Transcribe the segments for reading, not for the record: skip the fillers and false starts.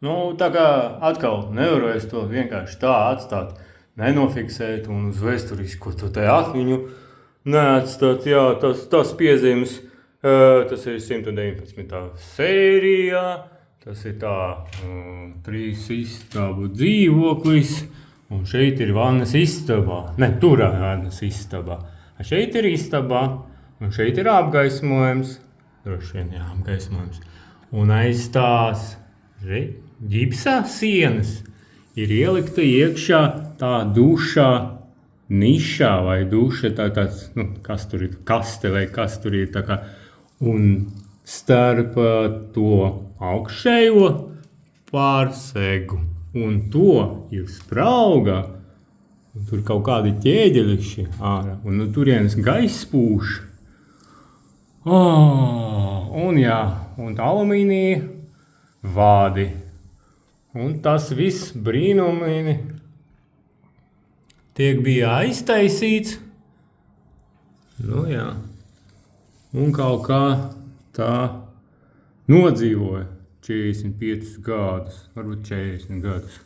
Nu, tā kā atkal nevaru es to vienkārši tā atstāt, nenofiksēt un uz vēsturisko to te atmiņu neatstāt. Jā, tas piezīmes, tas ir 119. sērijā, tas ir tā 3 istabu dzīvoklis, un šeit ir vannas istabā. Ne, tur ir vannas istabā. Šeit ir istabā, un šeit ir apgaismojums. Droši vien, jā, apgaismojums. Un aiz tās ģipsā sienas ir ielikta iekšā tā dušā nišā vai duša, tāds, kas tur ir, kaste vai kas tur ir, tā kā, un starp to augšējo pārsegu un to ir sprauga, un tur kaut kādi ķēģeļiši ārā, un turienes gaiss pūš. Un jā, un alumīnija vādi. Un tas viss brīnumaini bija aiztaisīts. Nu jā. Un kaut kā tā nodzīvoja 45 gadus, varbūt 40 gadus.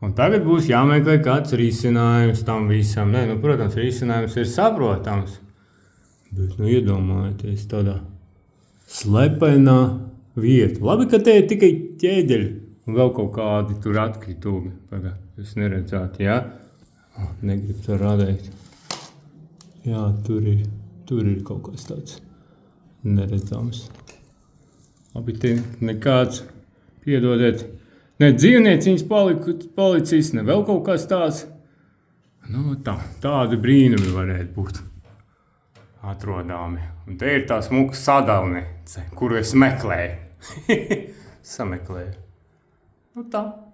Un tagad būs jāmeklē kāds risinājums tam visam. Nē, protams, risinājums ir saprotams. Bet, iedomājieties tādā slepenā vieta. Labi, ka te ir tikai ķēdeļi un vēl kaut kādi tur atkritumi. Pagā, jūs neredzāt, jā? Negribu to rādīt. Jā, tur ir kaut kas tāds neredzams. Labi, te nekāds, piedodiet, ne dzīvnieciņas palicis, ne vēl kaut kas tāds. Tādi brīnumi varētu būt atrodami. Un te ir tā smuka sadalniece, kuru es meklēju. Sameklēju. Tā.